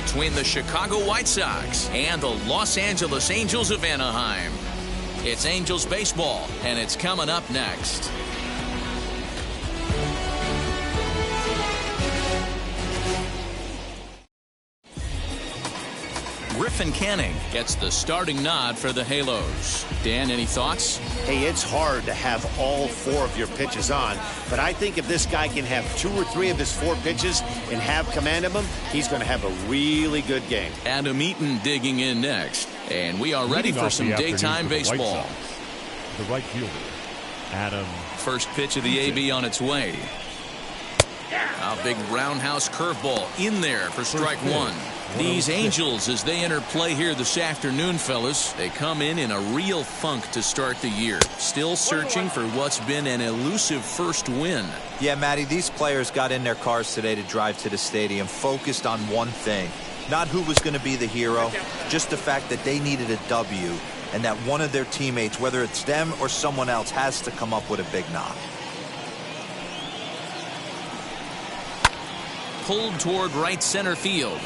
between the Chicago White Sox and the Los Angeles Angels of Anaheim. It's Angels baseball, and it's coming up next. Griffin Canning gets the starting nod for the Halos. Dan, any thoughts? Hey, it's hard to have all 4 of your pitches on, but I think if this guy can have 2 or 3 of his 4 pitches and have command of them, he's going to have a really good game. Adam Eaton digging in next, and we are ready for some daytime baseball. The right fielder, Adam. First pitch of the AB on its way. A big roundhouse curveball in there for strike 1. These Angels, as they enter play here this afternoon, fellas, they come in a real funk to start the year. Still searching for what's been an elusive first win. Yeah, Matty, these players got in their cars today to drive to the stadium, focused on one thing. Not who was going to be the hero, just the fact that they needed a W, and that one of their teammates, whether it's them or someone else, has to come up with a big knock. Pulled toward right center field.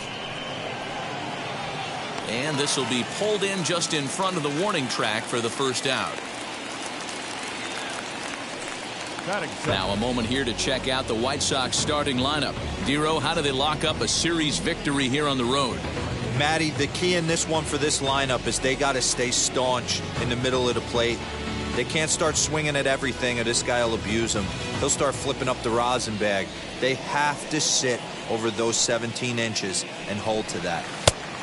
And this will be pulled in just in front of the warning track for the first out. Now a moment here to check out the White Sox starting lineup. Dero, how do they lock up a series victory here on the road? Matty, the key in this one for this lineup is they got to stay staunch in the middle of the plate. They can't start swinging at everything or this guy will abuse them. He'll start flipping up the rosin bag. They have to sit over those 17 inches and hold to that.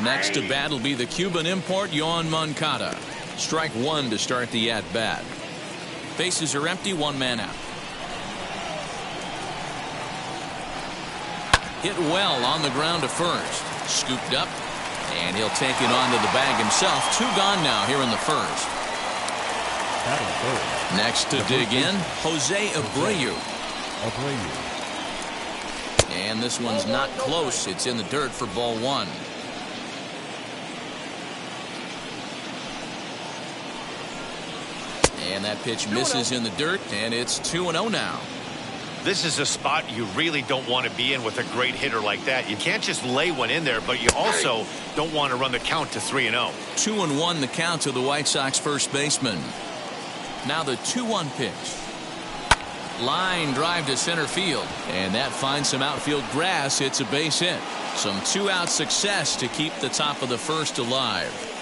Next to bat will be the Cuban import Johan Monkatta. Strike 1 to start the at-bat. Bases are empty, 1 man out. Hit well on the ground to first. Scooped up, and he'll take it onto the bag himself. 2 gone now here in the first. Next to dig in, Jose Abreu. And this one's not close. It's in the dirt for ball 1. And that pitch misses in the dirt, and it's 2-0 now. This is a spot you really don't want to be in with a great hitter like that. You can't just lay one in there, but you also don't want to run the count to 3-0. 2-1 the count to the White Sox first baseman. Now the 2-1 pitch. Line drive to center field, and that finds some outfield grass. It's a base hit. Some 2-out success to keep the top of the first alive.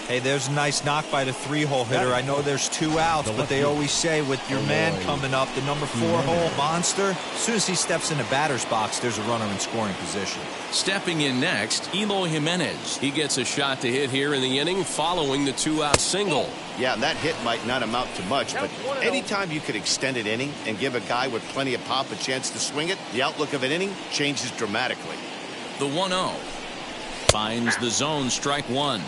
Hey, there's a nice knock by the 3-hole hitter. I know there's 2 outs, but they always say with your man coming up, the number 4-hole monster, as soon as he steps in the batter's box, there's a runner in scoring position. Stepping in next, Eloy Jimenez. He gets a shot to hit here in the inning following the 2-out single. Yeah, and that hit might not amount to much, but anytime you could extend an inning and give a guy with plenty of pop a chance to swing it, the outlook of an inning changes dramatically. The 1-0 finds the zone, strike 1.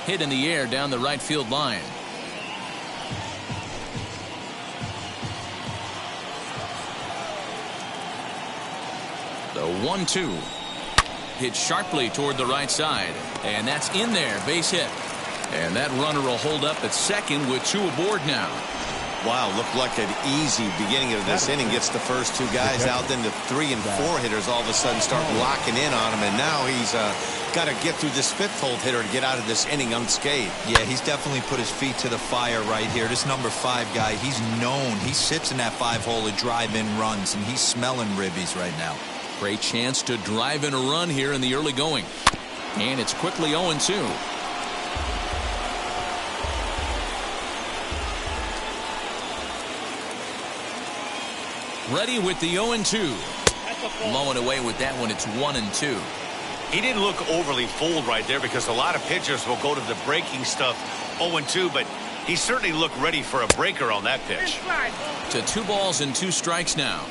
Hit in the air down the right field line. The 1-2 hit sharply toward the right side, and that's in there, base hit. And that runner will hold up at second with 2 aboard now. Wow, looked like an easy beginning of this inning. Gets the first 2 guys out, then the 3 and 4 hitters all of a sudden start locking in on him, and now he's got to get through this 5th hole hitter to get out of this inning unscathed. Yeah, he's definitely put his feet to the fire right here. This number 5 guy, he's known. He sits in that 5-hole to drive in runs, and he's smelling ribbies right now. Great chance to drive in a run here in the early going. And it's quickly 0-2. Ready with the 0-2. Mowing away with that one. It's 1-2. He didn't look overly fooled right there because a lot of pitchers will go to the breaking stuff 0-2, but he certainly looked ready for a breaker on that pitch. To 2 balls and 2 strikes now.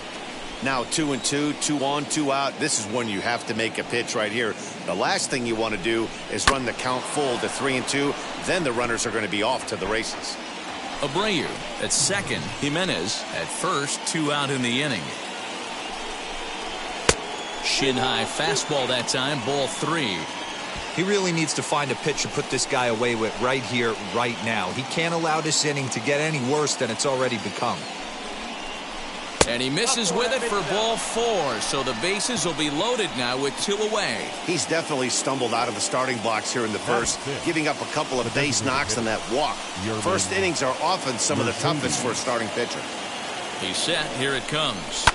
Now 2-2, 2 on, 2 out. This is when you have to make a pitch right here. The last thing you want to do is run the count full to 3-2. Then the runners are going to be off to the races. Brayer at second. Jimenez at first. 2 out in the inning. Shin high fastball that time. Ball 3. He really needs to find a pitch to put this guy away with right here, right now. He can't allow this inning to get any worse than it's already become. And he misses with it for ball 4, so the bases will be loaded now with 2 away. He's definitely stumbled out of the starting blocks here in the first, giving up a couple of base knocks on that walk. First innings are often some of the toughest for a starting pitcher. He's set. Here it comes.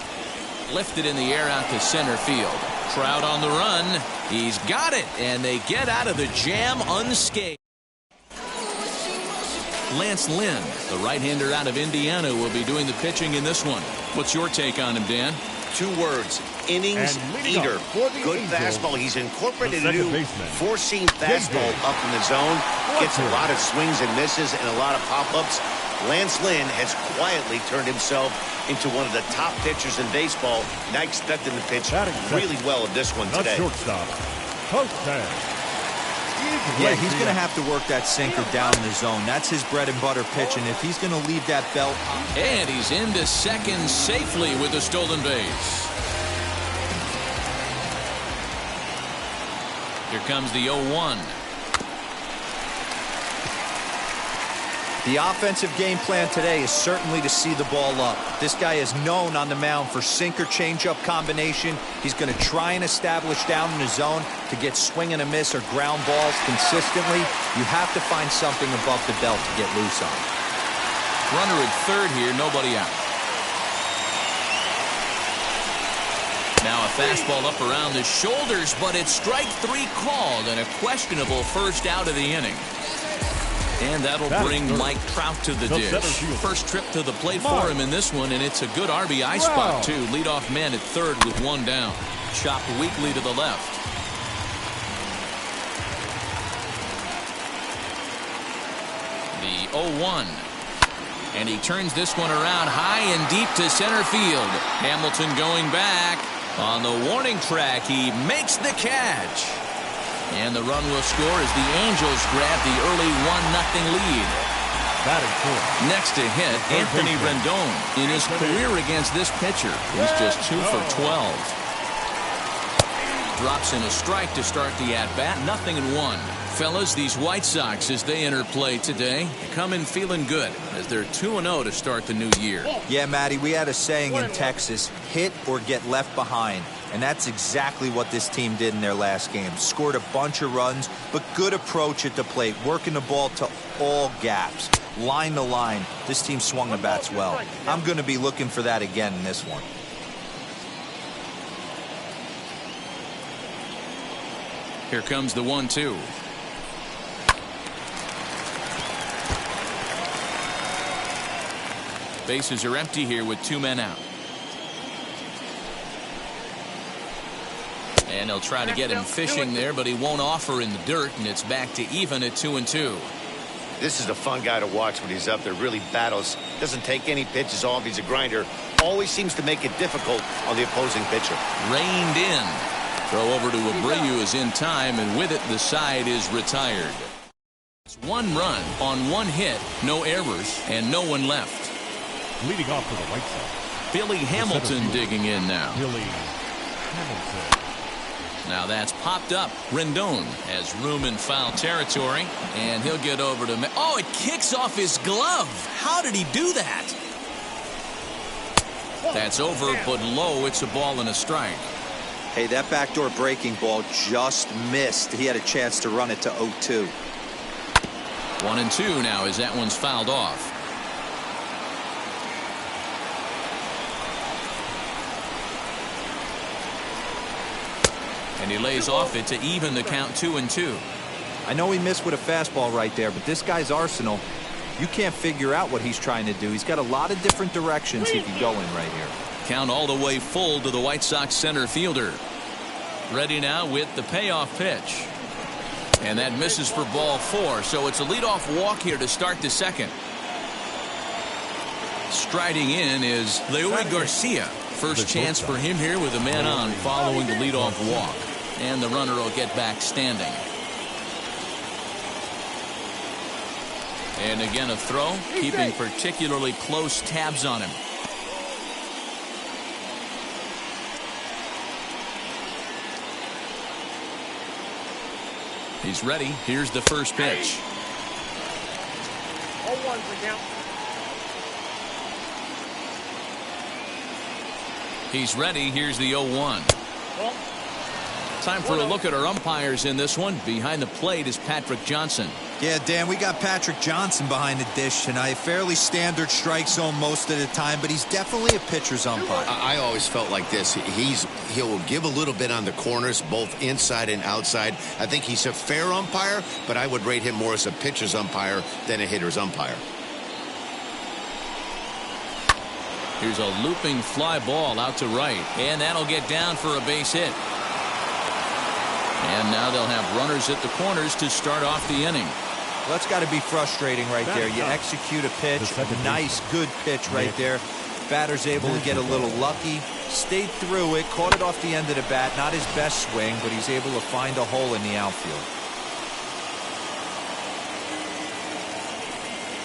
Lifted in the air out to center field. Trout on the run. He's got it, and they get out of the jam unscathed. Lynn, the right-hander out of Indiana, will be doing the pitching in this one. What's your take on him, Dan? 2 words, innings eater. Good fastball. He's incorporated a new four-seam fastball up in the zone. Gets a lot of swings and misses and a lot of pop-ups. Lynn has quietly turned himself into one of the top pitchers in baseball. And I expect him to pitch really well in this one today. Yeah, he's going to have to work that sinker down in the zone. That's his bread and butter pitch, and if he's going to leave that belt... And he's into second safely with the stolen base. Here comes the 0-1. The offensive game plan today is certainly to see the ball up. This guy is known on the mound for sinker changeup combination. He's going to try and establish down in the zone to get swing and a miss or ground balls consistently. You have to find something above the belt to get loose on. Runner at third here, nobody out. Now a fastball up around the shoulders, but it's strike 3 called and a questionable first out of the inning. And that'll bring Mike Trout to the dish. First trip to the plate for him in this one, and it's a good RBI spot, too. Leadoff man at third with 1 down. Chopped weakly to the left. The 0-1. And he turns this one around high and deep to center field. Hamilton going back. On the warning track, he makes the catch. And the run will score as the Angels grab the early 1-0 lead. Next to hit, Anthony Rendon. In his career against this pitcher, he's just 2 for 12. Drops in a strike to start the at-bat. 0-1. Fellas, these White Sox, as they enter play today, come in feeling good as they're 2-0 to start the new year. Yeah, Matty, we had a saying in Texas, hit or get left behind. And that's exactly what this team did in their last game. Scored a bunch of runs, but good approach at the plate, working the ball to all gaps, line to line. This team swung the bats well. I'm going to be looking for that again in this one. Here comes the 1-2. Bases are empty here with 2 men out. And they'll try to get him fishing there, but he won't offer in the dirt, and it's back to even at 2-2. This is a fun guy to watch when he's up there. Really battles. Doesn't take any pitches off. He's a grinder. Always seems to make it difficult on the opposing pitcher. Reined in. Throw over to Brayer is in time, and with it, the side is retired. It's 1 run on 1 hit, no errors, and no one left. Leading off for the White Sox, Billy Hamilton digging in now. Billy Hamilton. Now that's popped up. Rendon has room in foul territory, and he'll get over to... Oh, it kicks off his glove. How did he do that? That's over, but low. It's a ball and a strike. Hey, that backdoor breaking ball just missed. He had a chance to run it to 0-2. 1-2 now as that one's fouled off. And he lays off it to even the count 2-2. I know he missed with a fastball right there, but this guy's arsenal, you can't figure out what he's trying to do. He's got a lot of different directions he can go in right here. Count all the way full to the White Sox center fielder. Ready now with the payoff pitch. And that misses for ball 4, so it's a leadoff walk here to start the second. Striding in is Leori Garcia. First chance for him here with a man on following the leadoff walk. And the runner will get back standing. And again a throw, keeping particularly close tabs on him. He's ready. Here's the first pitch. 0-1 for count. He's ready. Here's the 0-1. Time for a look at our umpires in this one. Behind the plate is Patrick Johnson. Yeah, Dan, we got Patrick Johnson behind the dish tonight. Fairly standard strike zone most of the time, but he's definitely a pitcher's umpire. I always felt like this. He'll give a little bit on the corners, both inside and outside. I think he's a fair umpire, but I would rate him more as a pitcher's umpire than a hitter's umpire. Here's a looping fly ball out to right, and that'll get down for a base hit. And now they'll have runners at the corners to start off the inning. Well, that's got to be frustrating right there. You execute a pitch, nice, good pitch right there. Batter's able to get a little lucky, stayed through it, caught it off the end of the bat. Not his best swing, but he's able to find a hole in the outfield.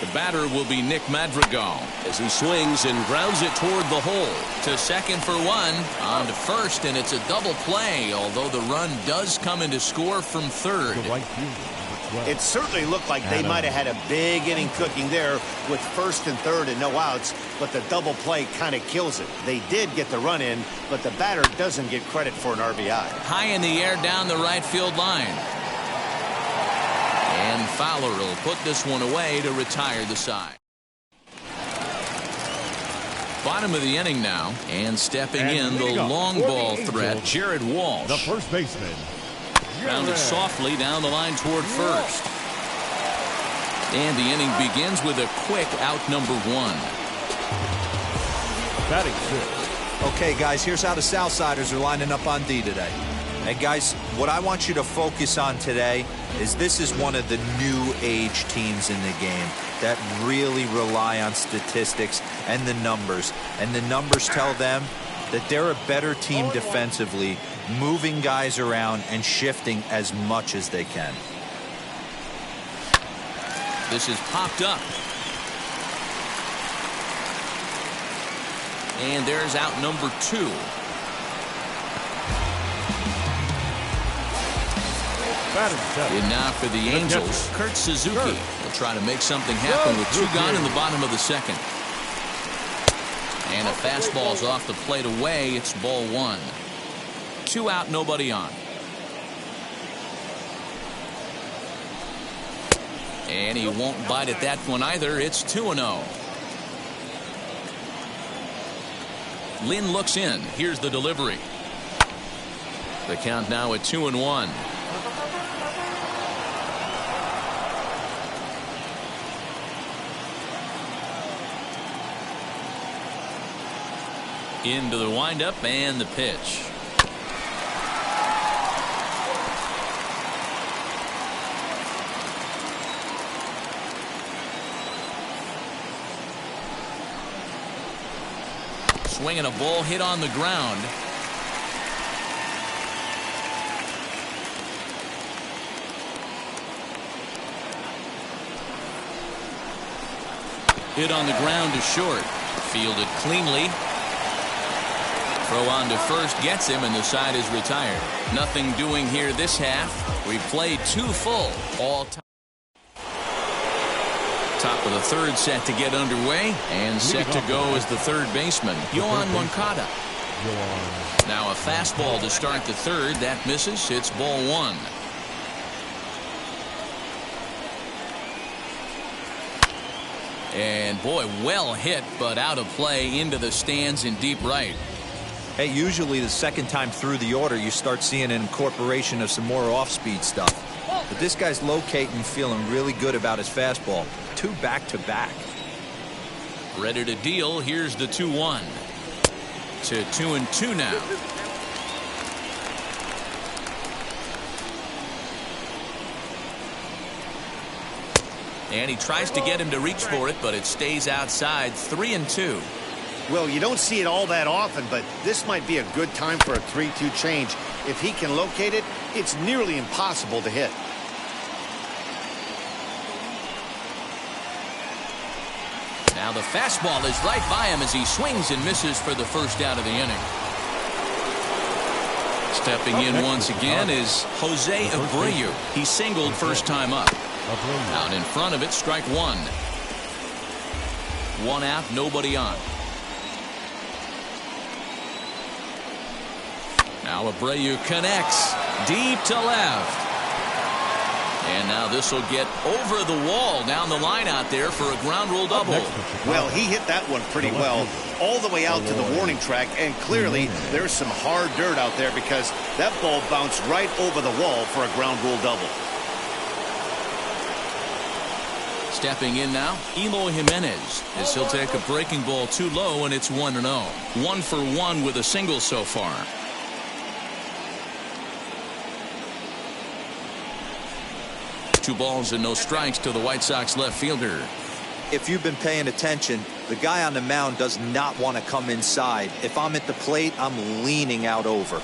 The batter will be Nick Madrigal as he swings and grounds it toward the hole. To second for one, on to first, and it's a double play, although the run does come into score from third. It certainly looked like they might have had a big inning cooking there with first and third and no outs, but the double play kind of kills it. They did get the run in, but the batter doesn't get credit for an RBI. High in the air down the right field line. And Fowler will put this one away to retire the side. Bottom of the inning now, and stepping in the long ball threat, Jared Walsh. The first baseman. Rounded softly down the line toward first. And the inning begins with a quick out number one. Batting six. Okay, guys, here's how the Southsiders are lining up on D today. And guys, what I want you to focus on today is this is one of the new age teams in the game that really rely on statistics and the numbers. And the numbers tell them that they're a better team defensively, moving guys around and shifting as much as they can. This is popped up. And there's out number two. And now for the Angels, Kurt Suzuki will try to make something happen with two gone in the bottom of the second. And a fastball's off the plate away. It's ball one. 2 out, nobody on. And he won't bite at that one either. It's 2-0. Lynn looks in. Here's the delivery. The count now at 2-1. Into the windup and the pitch. Swinging a ball hit on the ground. Hit on the ground to short. Fielded cleanly. Throw on to first gets him, and the side is retired. Nothing doing here this half. We played 2 full all time. Top of the third set to get underway, and set to go as the third baseman, Johan Monkatta. Now a fastball to start the third. That misses. It's ball one. And boy, well hit, but out of play into the stands in deep right. Hey, usually the second time through the order, you start seeing an incorporation of some more off-speed stuff. But this guy's locating, feeling really good about his fastball. 2 back-to-back. Ready to deal. Here's the 2-1. To 2-2 now. And he tries to get him to reach for it, but it stays outside. 3-2. Well, you don't see it all that often, but this might be a good time for a 3-2 change. If he can locate it, it's nearly impossible to hit. Now the fastball is right by him as he swings and misses for the first out of the inning. Stepping in once again is Jose Abreu. He singled first time up. Out in front of it, strike one. One out, nobody on. Now Abreu connects deep to left. And now this will get over the wall down the line out there for a ground rule double. Well, he hit that one pretty well all the way out to the warning track, and clearly there's some hard dirt out there because that ball bounced right over the wall for a ground rule double. Stepping in now, Eloy Jimenez, as he'll take a breaking ball too low, and it's 1-0. 1 for 1 with a single so far. Two balls and no strikes to the White Sox left fielder. If you've been paying attention, the guy on the mound does not want to come inside. If I'm at the plate, I'm leaning out over.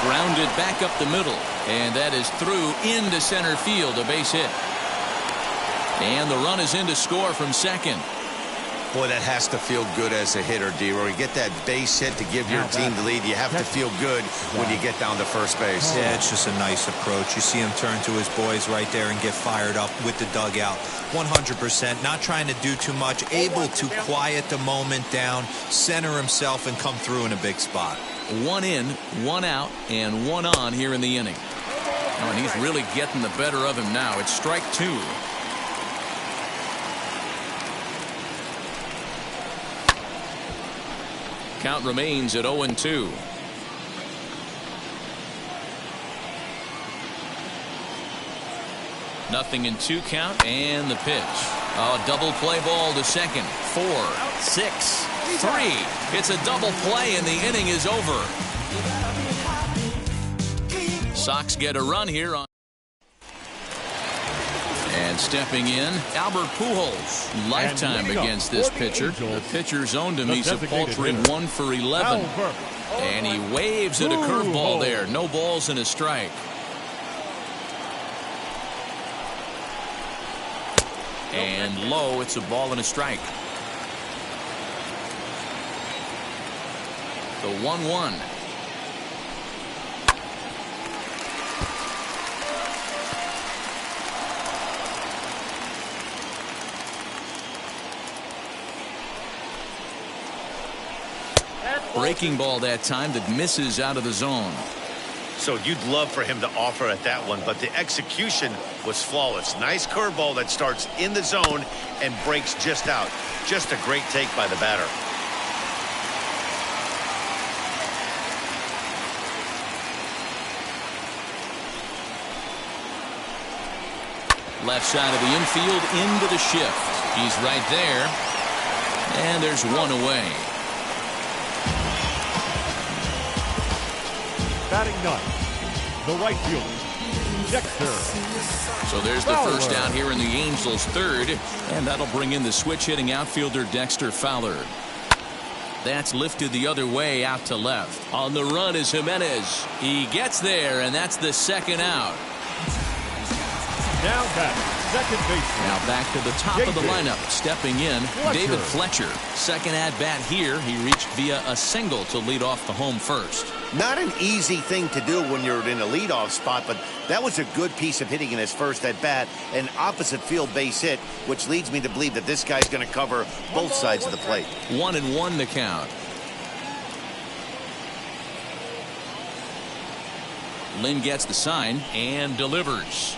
Grounded back up the middle, and that is through into center field, a base hit. And the run is in to score from second. Boy, that has to feel good as a hitter, D-Roy. You get that base hit to give your team the lead. You have to feel good when you get down to first base. Yeah, it's just a nice approach. You see him turn to his boys right there and get fired up with the dugout. 100%, not trying to do too much, able to quiet the moment down, center himself, and come through in a big spot. 1 in, 1 out, and 1 on here in the inning. Oh, and he's really getting the better of him now. It's strike two. Count remains at 0-2. Nothing in 2 count, and the pitch. Oh, double play ball to second. 4, 6, 3. It's a double play, and the inning is over. Sox get a run here on. And stepping in, Albert Pujols. Lifetime against this pitcher. The pitcher's owned him. He's a paltry 1 for 11. And he waves at a curveball there. No balls and a strike. And low, it's a ball and a strike. The 1-1. Breaking ball that time that misses out of the zone. So you'd love for him to offer at that one, but the execution was flawless. Nice curveball that starts in the zone and breaks just out. Just a great take by the batter. Left side of the infield into the shift. He's right there. And there's one away. Batting ninth, the right fielder, Dexter. So there's the first out here in the Angels' third, and that'll bring in the switch-hitting outfielder Dexter Fowler. That's lifted the other way out to left. On the run is Jimenez. He gets there, and that's the second out. Now back. Second baseman. Now back to the top of the lineup. Stepping in, David Fletcher. Second at-bat here. He reached via a single to lead off the home first. Not an easy thing to do when you're in a leadoff spot, but that was a good piece of hitting in his first at-bat. An opposite field base hit, which leads me to believe that this guy's going to cover both sides of the plate. 1-1 the count. Lynn gets the sign and delivers.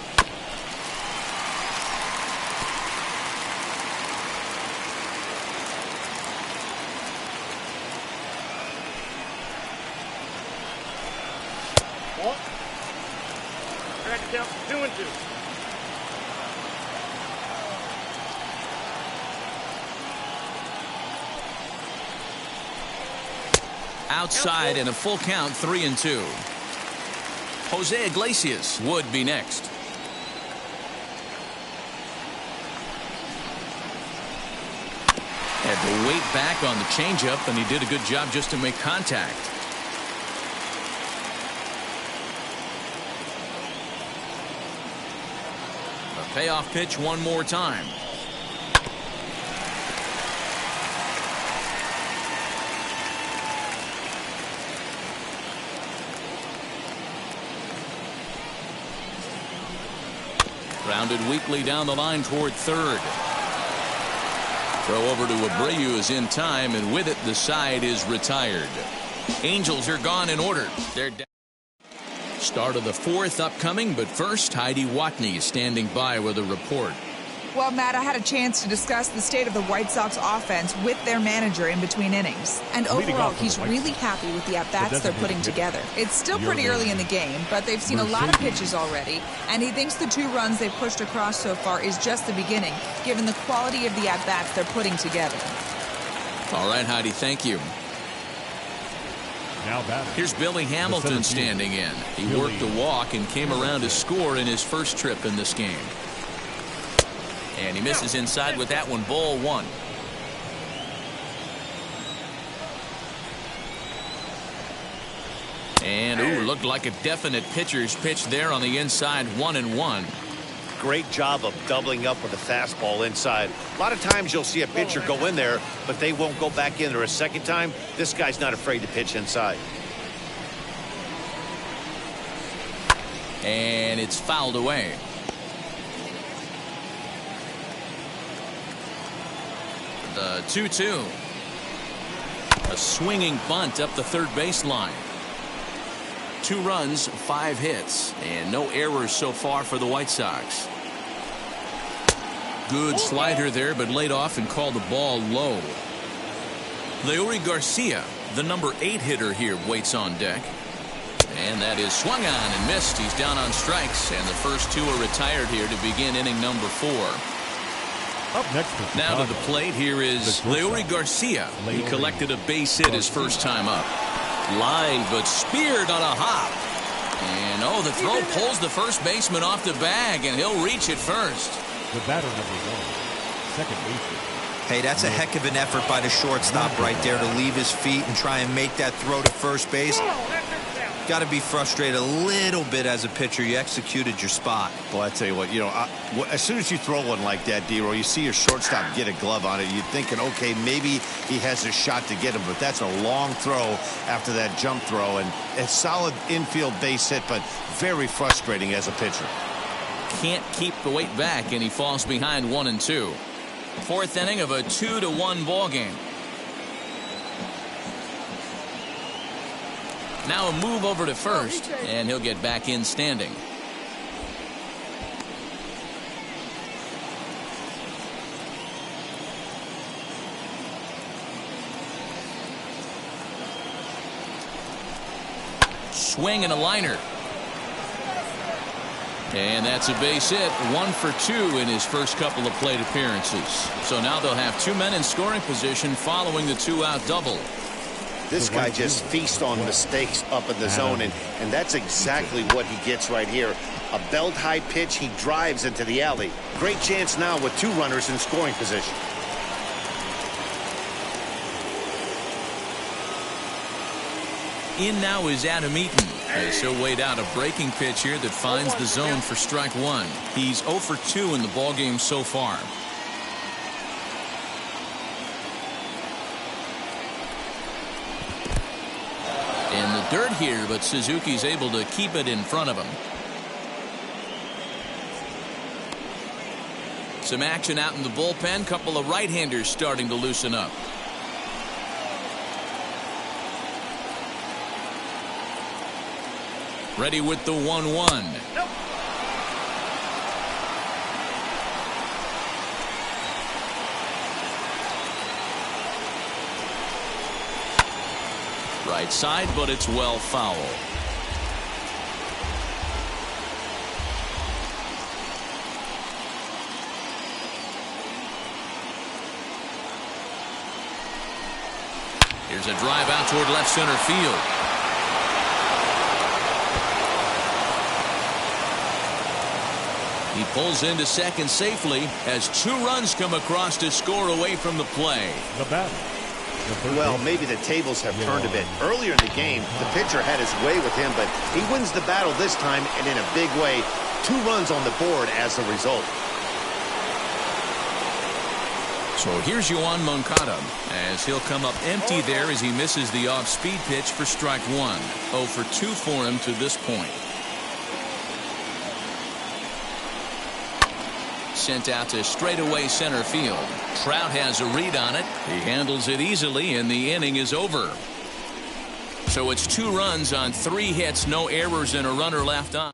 Count 2-2. Outside and a full count, 3-2. Jose Iglesias would be next. Had to wait back on the changeup, and he did a good job just to make contact. Payoff pitch one more time. Grounded weakly down the line toward third. Throw over to Brayer is in time, and with it the side is retired. Angels are gone in order. They're down. Start of the fourth upcoming, but first Heidi Watney is standing by with a report. Well, Matt, I had a chance to discuss the state of the White Sox offense with their manager in between innings. And overall, he's really happy with the at-bats they're putting together. It's still pretty early in the game, but they've seen a lot of pitches already. And he thinks the 2 runs they've pushed across so far is just the beginning, given the quality of the at-bats they're putting together. All right, Heidi, thank you. Now batting. Here's Billy Hamilton standing in. He worked a walk and came around to score in his first trip in this game. And he misses inside with that one. Ball 1. And looked like a definite pitcher's pitch there on the inside. 1-1. Great job of doubling up with a fastball inside. A lot of times you'll see a pitcher go in there, but they won't go back in there a second time. This guy's not afraid to pitch inside. And it's fouled away. The 2-2. A swinging bunt up the third baseline. 2 runs, 5 hits, and no errors so far for the White Sox. Good slider there, but laid off and called the ball low. Leori Garcia, the number 8 hitter here, waits on deck. And that is swung on and missed. He's down on strikes, and the first 2 are retired here to begin inning number 4. Up next now to the plate, here is Leori Garcia. He collected a base hit his first time up. Line, but speared on a hop. And the throw pulls the first baseman off the bag, and he'll reach it first. The batter number 1, second baseman. Hey, that's a heck of an effort by the shortstop right there to leave his feet and try and make that throw to first base. Got to be frustrated a little bit as a pitcher. You executed your spot. Well, I tell you what, as soon as you throw one like that, D-Roy, you see your shortstop get a glove on it. You're thinking, okay, maybe he has a shot to get him, but that's a long throw after that jump throw, and a solid infield base hit, but very frustrating as a pitcher. Can't keep the weight back, and he falls behind 1-2. Fourth inning of a 2-1 ball game. Now a move over to first, and he'll get back in standing. Swing and a liner. And that's a base hit. 1 for 2 in his first couple of plate appearances. So now they'll have 2 men in scoring position following the 2-out double. This guy just feasts on mistakes up in the zone, and that's exactly what he gets right here. A belt-high pitch, he drives into the alley. Great chance now with 2 runners in scoring position. In now is Adam Eaton, as he'll wait out a breaking pitch here that finds the zone for strike 1. He's 0 for 2 in the ballgame so far. In the dirt here, but Suzuki's able to keep it in front of him. Some action out in the bullpen. Couple of right-handers starting to loosen up. Ready with the 1-1. Right side, but it's well foul. Here's a drive out toward left center field. He pulls into second safely as 2 runs come across to score away from the play. The batter. Well, maybe the tables have turned a bit. Earlier in the game, the pitcher had his way with him, but he wins the battle this time, and in a big way. 2 runs on the board as a result. So here's Johan Monkatta, as he'll come up empty there as he misses the off-speed pitch for strike 1. 0 for 2 for him to this point. sent out to straightaway center field. Trout has a read on it. He handles it easily, and the inning is over. So it's 2 runs on 3 hits, no errors, and a runner left on.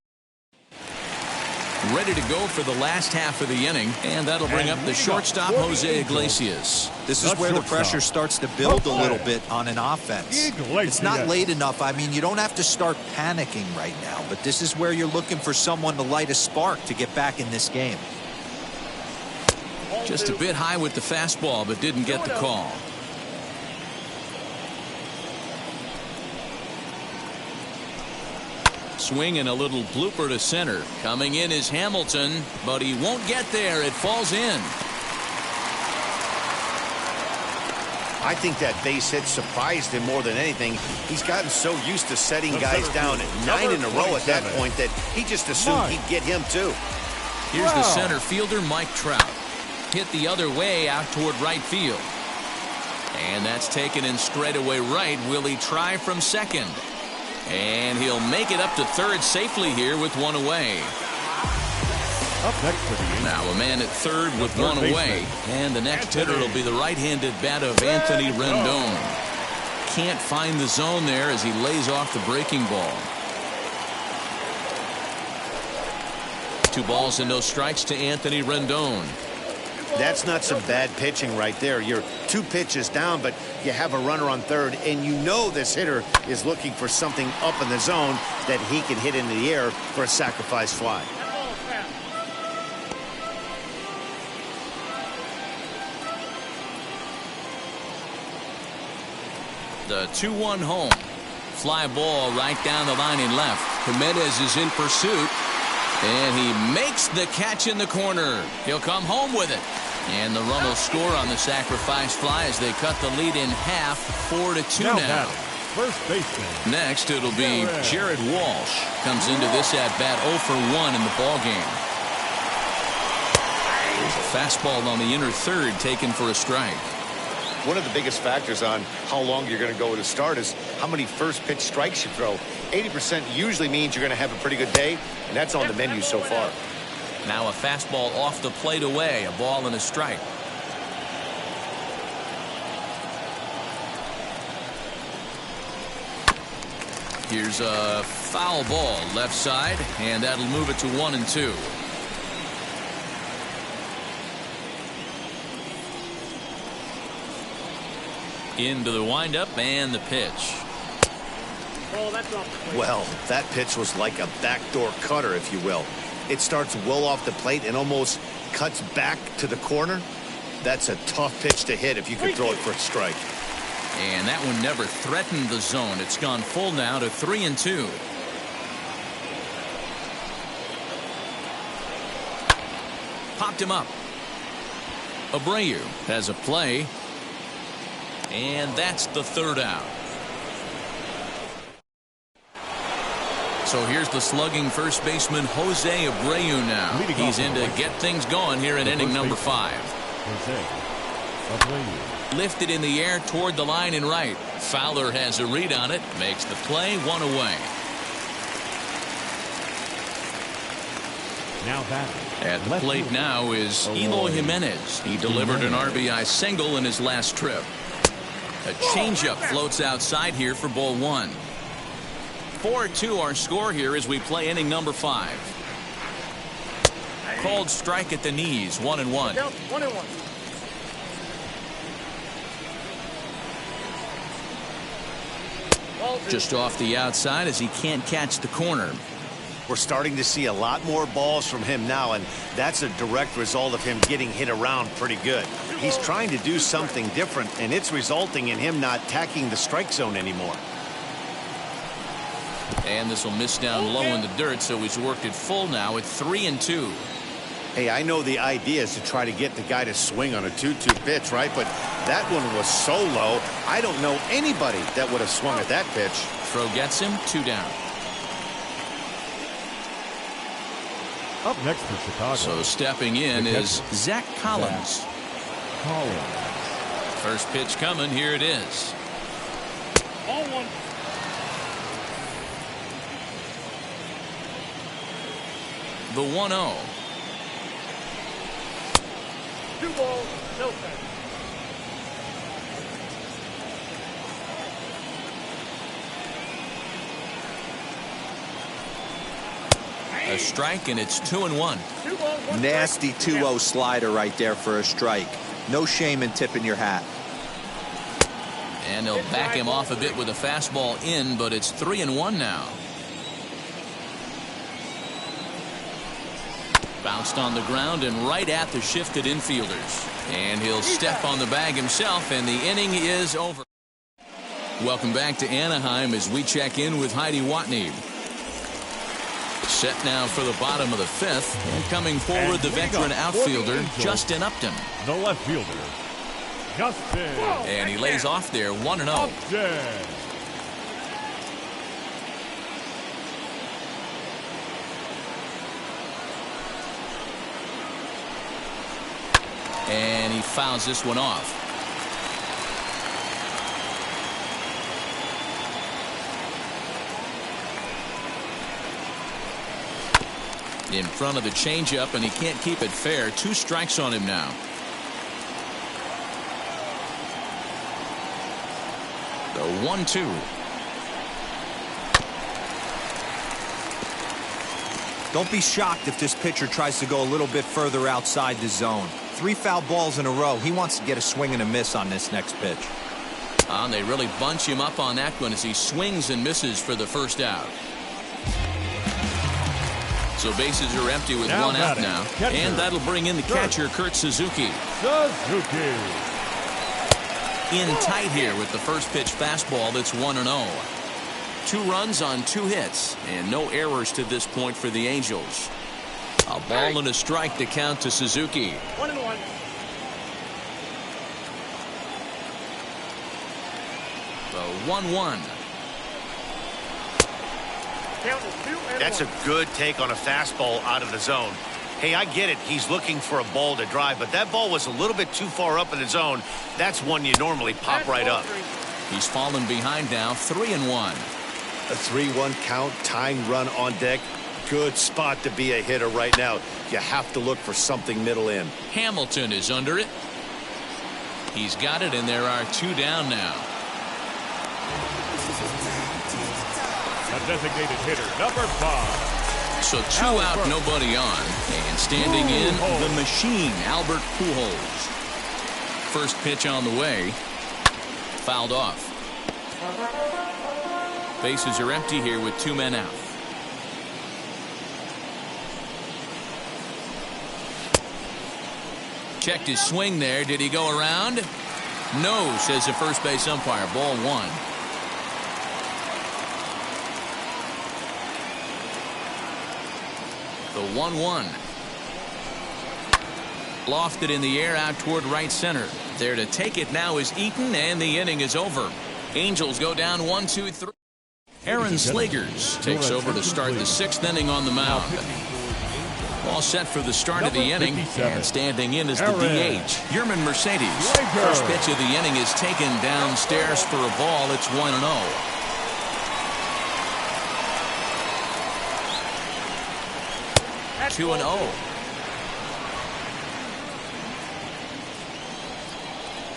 Ready to go for the last half of the inning, and that'll bring up the shortstop, Jose Iglesias. This is where the pressure starts to build a little bit on an offense. It's not late enough. I mean, you don't have to start panicking right now, but this is where you're looking for someone to light a spark to get back in this game. Just a bit high with the fastball, but didn't get the call. Swing and a little blooper to center. Coming in is Hamilton, but he won't get there. It falls in. I think that base hit surprised him more than anything. He's gotten so used to setting guys down at 9 in a row at that point that he just assumed he'd get him too. Here's the center fielder, Mike Trout. Hit the other way out toward right field. And that's taken in straightaway right. Will he try from second? And he'll make it up to third safely here with 1 away. Up next for the Yankees. Now a man at third with 1 away. And the next hitter will be the right-handed bat of Anthony Rendon. Can't find the zone there as he lays off the breaking ball. 2 balls and no strikes to Anthony Rendon. That's not some bad pitching right there. You're 2 pitches down, but you have a runner on third, and you know this hitter is looking for something up in the zone that he can hit into the air for a sacrifice fly. The 2-1 home. Fly ball right down the line in left. Jimenez is in pursuit. And he makes the catch in the corner. He'll come home with it. And the run will score on the sacrifice fly as they cut the lead in half, 4-2 now. First baseman. Next, it'll be Jared Walsh. Comes into this at-bat 0 for 1 in the ballgame. There's a fastball on the inner third taken for a strike. One of the biggest factors on how long you're going to go with a start is how many first pitch strikes you throw. 80% usually means you're going to have a pretty good day, and that's on the menu so far. Now a fastball off the plate away, a ball and a strike. Here's a foul ball left side, and that'll move it to 1-2. Into the windup and the pitch. Well, that pitch was like a backdoor cutter, if you will. It starts well off the plate and almost cuts back to the corner. That's a tough pitch to hit if you can throw it for a strike. And that one never threatened the zone. It's gone full now to 3-2. Popped him up. Brayer has a play. And that's the third out. So here's the slugging first baseman Jose Abreu now. He's in to get things going here in inning number 5. Lifted in the air toward the line and right. Fowler has a read on it. Makes the play, 1 away. Now that at the plate now is Eloy Jimenez. He delivered an RBI single in his last trip. A changeup floats outside here for ball 1. 4-2 our score here as we play inning number 5. Called strike at the knees, 1-1. Just off the outside as he can't catch the corner. We're starting to see a lot more balls from him now, and that's a direct result of him getting hit around pretty good. He's trying to do something different, and it's resulting in him not tacking the strike zone anymore. And this will miss down low in the dirt, so he's worked it full now at 3-2. Hey, I know the idea is to try to get the guy to swing on a 2-2 pitch, right? But that one was so low, I don't know anybody that would have swung at that pitch. Throw gets him, 2 down. Up next for Chicago. So stepping in is Zach Collins. First pitch coming. Here it is. Ball 1. The 1-0. 2 balls, no strikes. A strike, and it's 2-1. Nasty 2-0 slider right there for a strike. No shame in tipping your hat. And they'll back him off a bit with a fastball in, but it's 3-1 now. Bounced on the ground and right at the shifted infielders. And he'll step on the bag himself, and the inning is over. Welcome back to Anaheim as we check in with Heidi Watney. Set now for the bottom of the 5th. And coming forward, the veteran outfielder, Justin Upton. The left fielder, Justin. And he lays off there, 1-0. Upton. And he fouls this one off. In front of the changeup, and he can't keep it fair. 2 strikes on him now. The 1-2. Don't be shocked if this pitcher tries to go a little bit further outside the zone. 3 foul balls in a row. He wants to get a swing and a miss on this next pitch. And they really bunch him up on that one as he swings and misses for the first out. So bases are empty with Now 1 out batting, now. catcher. And that'll bring in the catcher, Kurt Suzuki. Suzuki. In tight here with the first pitch fastball that's 1-0. 2 runs on 2 hits and no errors to this point for the Angels. A ball and a strike to count to Suzuki. 1-1. The 1-1. That's a good take on a fastball out of the zone. Hey, I get it. He's looking for a ball to drive, but that ball was a little bit too far up in the zone. That's one you normally pop right up. He's fallen behind now, 3-1. A 3-1 count, tying run on deck. Good spot to be a hitter right now. You have to look for something middle in. Hamilton is under it. He's got it, and there are 2 down now. A designated hitter, number 5. So 2 out, nobody on. And standing in, the machine, Albert Pujols. First pitch on the way. Fouled off. Bases are empty here with 2 men out. Checked his swing there. Did he go around? No, says the first base umpire. Ball 1. The 1-1. Lofted in the air out toward right center. There to take it now is Eaton, and the inning is over. Angels go down 1-2-3. Aaron Slegers takes over to start the 6th inning on the mound. All set for the start of the inning, and standing in is the DH, Yerman Mercedes. First pitch of the inning is taken downstairs for a ball. It's 1-0. That's 2-0.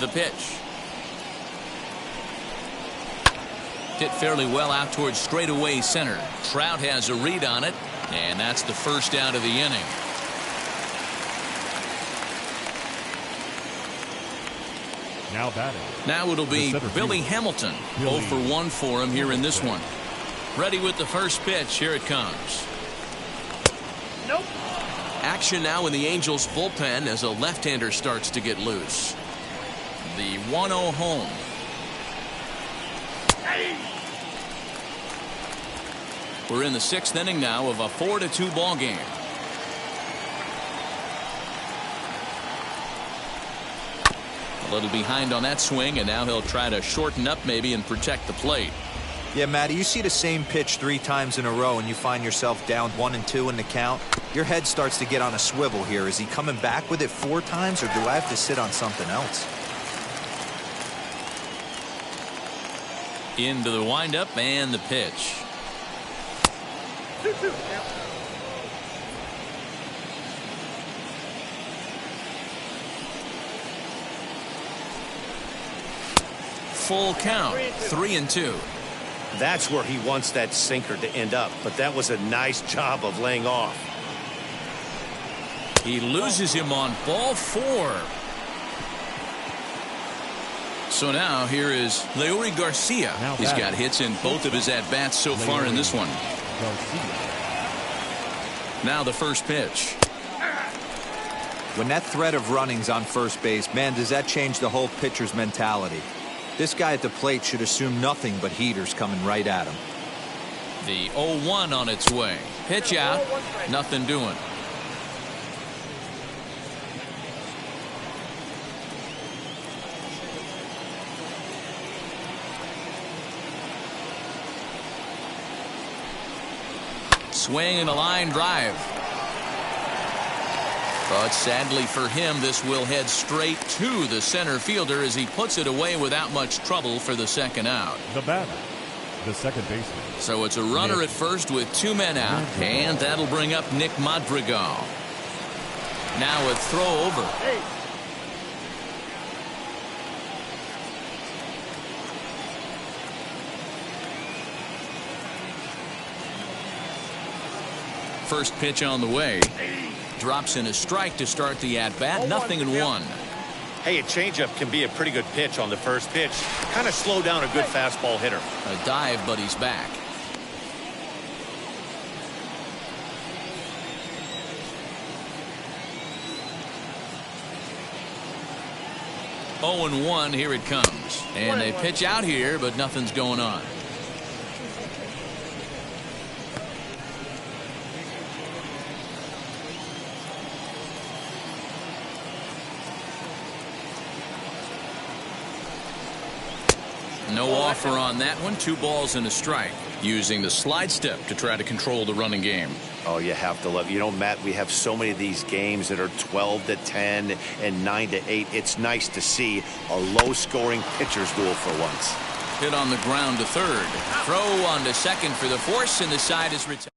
The pitch. Hit fairly well out towards straightaway center. Trout has a read on it, and that's the first out of the inning. Now batting. Now it'll be Billy Hamilton. 0 for 1 for him here in this one. Ready with the first pitch. Here it comes. Nope. Action now in the Angels bullpen as a left-hander starts to get loose. The 1-0 home. We're in the 6th inning now of a 4-2 ball game. A little behind on that swing, and now he'll try to shorten up maybe and protect the plate. Yeah, Matty, you see the same pitch 3 times in a row and you find yourself down 1-2 in the count. Your head starts to get on a swivel here. Is he coming back with it 4 times, or do I have to sit on something else? Into the windup and the pitch. full count, 3-2. That's where he wants that sinker to end up, but that was a nice job of laying off. He loses him on ball 4. So now here is Leori Garcia. He's got hits in both of his at-bats so far in this one. Now the first pitch. When that threat of running's on first base, man, does that change the whole pitcher's mentality. This guy at the plate should assume nothing but heaters coming right at him. The 0-1 on its way. Pitch out. Nothing doing. Swing and a line drive. But sadly for him, this will head straight to the center fielder as he puts it away without much trouble for the second out. The batter, the second baseman. So it's a runner at first with 2 men out, and that'll bring up Nick Madrigal. Now a throw over. First pitch on the way. Drops in a strike to start the at-bat. 0-1. Hey, a changeup can be a pretty good pitch on the first pitch. Kind of slow down a good fastball hitter. A dive, but he's back. Oh and 1, here it comes. And they pitch out here, but nothing's going on. No offer on that one. 2 balls and a strike. Using the slide step to try to control the running game. Oh, you have to love. You know, Matt, we have so many of these games that are 12-10 and 9-8. It's nice to see a low-scoring pitcher's duel for once. Hit on the ground to third. Throw on to second for the force, and the side is retired.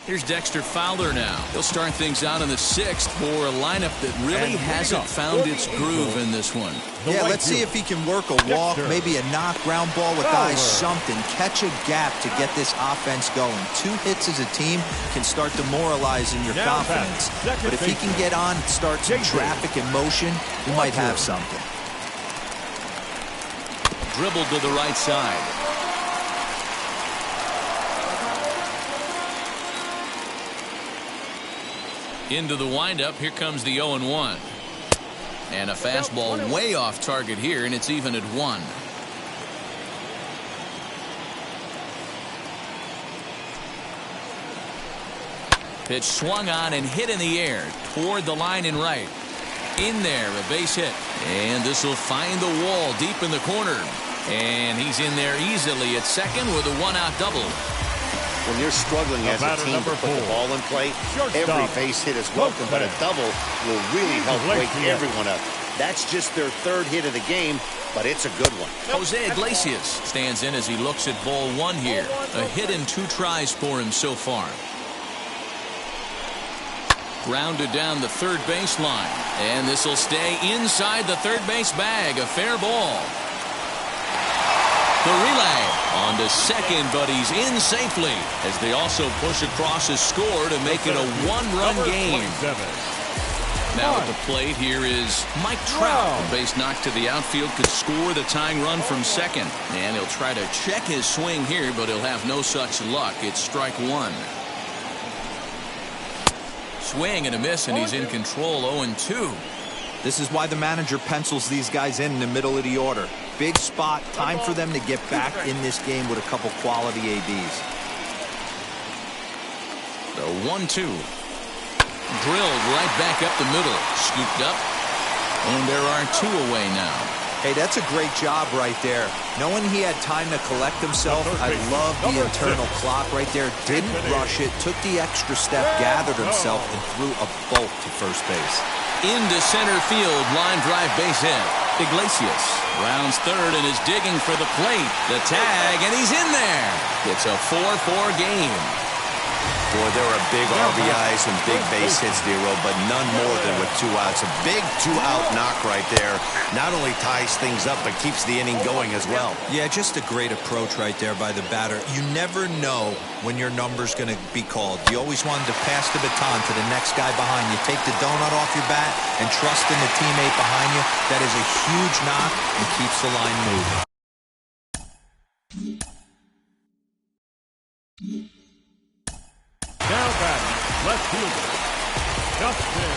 Here's Dexter Fowler now. He'll start things out in the 6th for a lineup that really hasn't found its groove in this one. Yeah, let's see if he can work a walk, maybe a knock, ground ball with eyes, something. Catch a gap to get this offense going. 2 hits as a team can start demoralizing your confidence. But if he can get on, start some traffic and motion, we might have something. Dribbled to the right side. Into the windup. Here comes the 0-1. And a fastball way off target here, and it's even at 1. Pitch swung on and hit in the air toward the line and right. In there, a base hit. And this will find the wall deep in the corner. And he's in there easily at second with a 1-out double. When you're struggling as a team to put the ball in play, every base hit is welcome, but a double will really help wake everyone up. That's just their 3rd hit of the game, but it's a good one. Jose Iglesias stands in as he looks at ball 1 here. A hit in 2 tries for him so far. Grounded down the third baseline, and this will stay inside the third base bag. A fair ball. The relay on to second, but he's in safely as they also push across his score to make it a 1-run game. Now at the plate here is Mike Trout. The base knock to the outfield could score the tying run from second. And he'll try to check his swing here, but he'll have no such luck. It's strike 1. Swing and a miss, and he's in control. 0-2. This is why the manager pencils these guys in the middle of the order. Big spot, time for them to get back in this game with a couple quality ABs. The 1-2. Drilled right back up the middle. Scooped up. And there are 2 away now. Hey, that's a great job right there. Knowing he had time to collect himself, I love the internal clock right there. Didn't rush it, took the extra step, gathered himself, and threw a bolt to first base. Into center field, line drive base hit. Iglesias rounds third and is digging for the plate. The tag, and he's in there. It's a 4-4 game. Boy, there are big RBIs and big base hits, Dero, but none more than with 2 outs. A big 2-out knock right there. Not only ties things up, but keeps the inning going as well. Yeah, just a great approach right there by the batter. You never know when your number's going to be called. You always wanted to pass the baton to the next guy behind you. Take the donut off your bat and trust in the teammate behind you. That is a huge knock and keeps the line moving. Now batting, left fielder, Justin.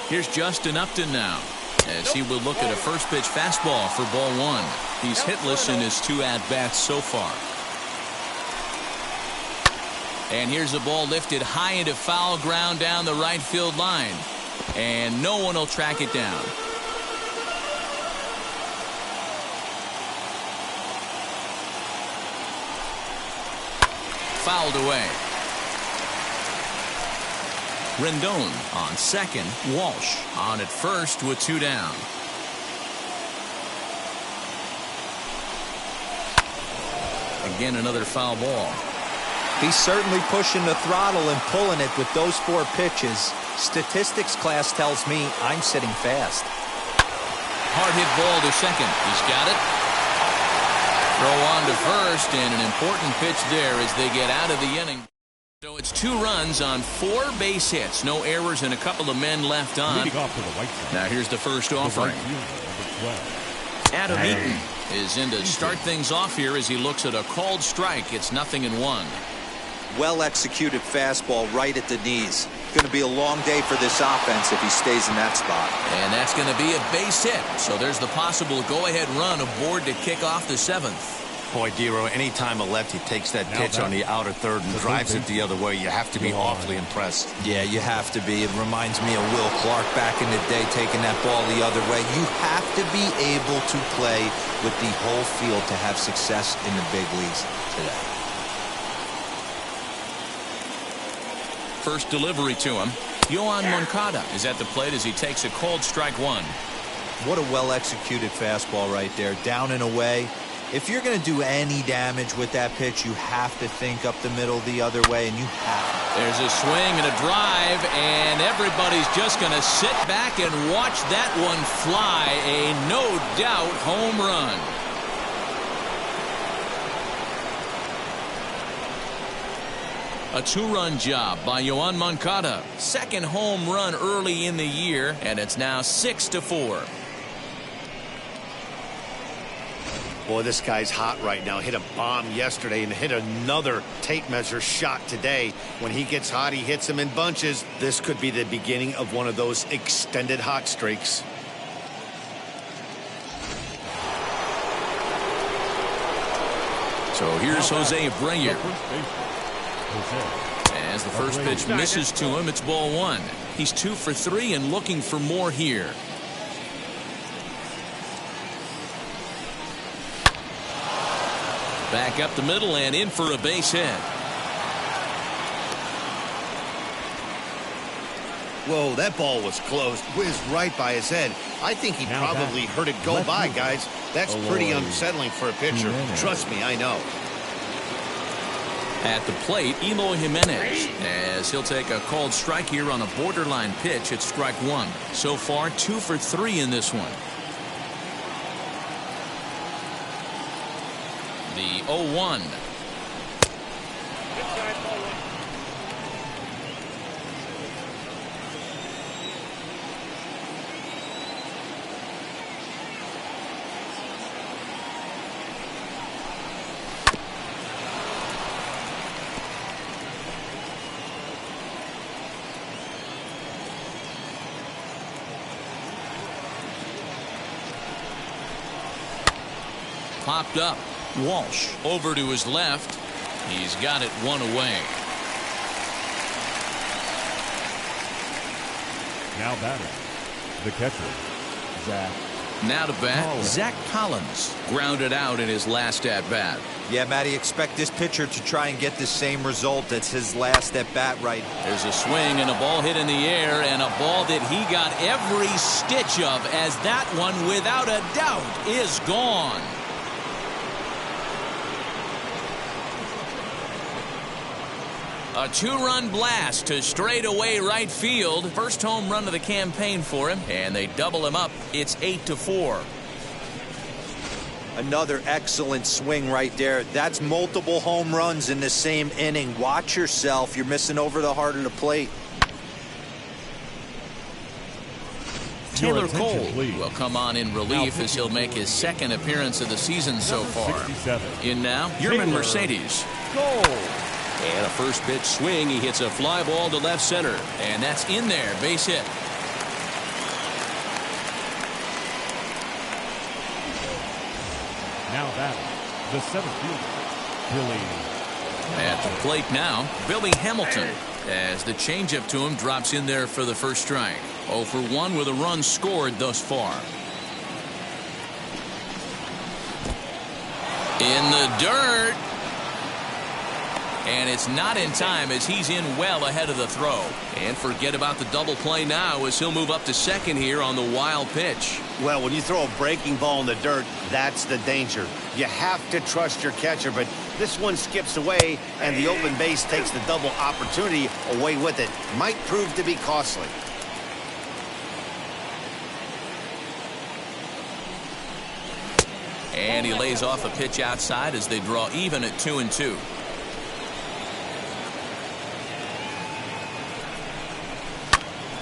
Here's Justin Upton now, as he will look at a first pitch fastball for ball 1. He's hitless in his 2 at-bats so far. And here's the ball lifted high into foul ground down the right field line. And no one will track it down. Fouled away. Rendon on second. Walsh on at first with 2 down. Again, another foul ball. He's certainly pushing the throttle and pulling it with those 4 pitches. Statistics class tells me I'm sitting fast. Hard hit ball to second. He's got it. Throw on to first, and an important pitch there as they get out of the inning. So it's 2 runs on 4 base hits. No errors and a couple of men left on. Now here's the first offering. Adam Eaton is in to start things off here as he looks at a called strike. It's 0-1. Well-executed fastball right at the knees. Going to be a long day for this offense if he stays in that spot. And that's going to be a base hit. So there's the possible go-ahead run aboard to kick off the 7th. Boy, Dero, anytime a lefty takes that pitch on the outer third and drives it the other way, you have to be awfully impressed. Yeah, you have to be. It reminds me of Will Clark back in the day taking that ball the other way. You have to be able to play with the whole field to have success in the big leagues today. First delivery to him. Johan Monkatta is at the plate as he takes a called strike 1. What a well-executed fastball right there. Down and away. If you're going to do any damage with that pitch, you have to think up the middle the other way, and you have to. There's a swing and a drive, and everybody's just going to sit back and watch that one fly. A no-doubt home run. A 2-run job by Johan Monkatta. Second home run early in the year, and it's now 6-4. Boy, this guy's hot right now. Hit a bomb yesterday and hit another tape measure shot today. When he gets hot, he hits them in bunches. This could be the beginning of one of those extended hot streaks. So here's Jose Brayer. As the first pitch misses to him, it's ball 1. He's 2 for 3 and looking for more here. Back up the middle and in for a base hit. Whoa, that ball was close. Whizzed right by his head. I think he probably heard it go by, guys. That's pretty unsettling for a pitcher. Trust me, I know. At the plate, Eloy Jimenez, as he'll take a called strike here on a borderline pitch at strike 1. So far, 2 for 3 in this one. The 0-1. Popped up. Walsh over to his left. He's got it 1 away. Now batting, the catcher, Zach Now to bat, Zach Collins. Grounded out in his last at-bat. Yeah, Matty, expect this pitcher to try and get the same result. That's his last at-bat right. There's a swing and a ball hit in the air, and a ball that he got every stitch of, as that one, without a doubt, is gone. A two-run blast to straightaway right field. First home run of the campaign for him, and they double him up. It's 8-4. Another excellent swing right there. That's multiple home runs in the same inning. Watch yourself. You're missing over the heart of the plate. Taylor Cole will come on in relief as he'll make his second appearance of the season so far. In now, Yerman Mercedes. And a first pitch swing. He hits a fly ball to left center. And that's in there. Base hit. Now batting, the center fielder, Billy. At the plate now, Billy Hamilton. As the changeup to him drops in there for the first strike. 0 for 1 with a run scored thus far. In the dirt. And it's not in time as he's in well ahead of the throw. And forget about the double play now as he'll move up to second here on the wild pitch. Well, when you throw a breaking ball in the dirt, that's the danger. You have to trust your catcher, but this one skips away, and the open base takes the double opportunity away with it. Might prove to be costly. And he lays off a pitch outside as they draw even at 2-2.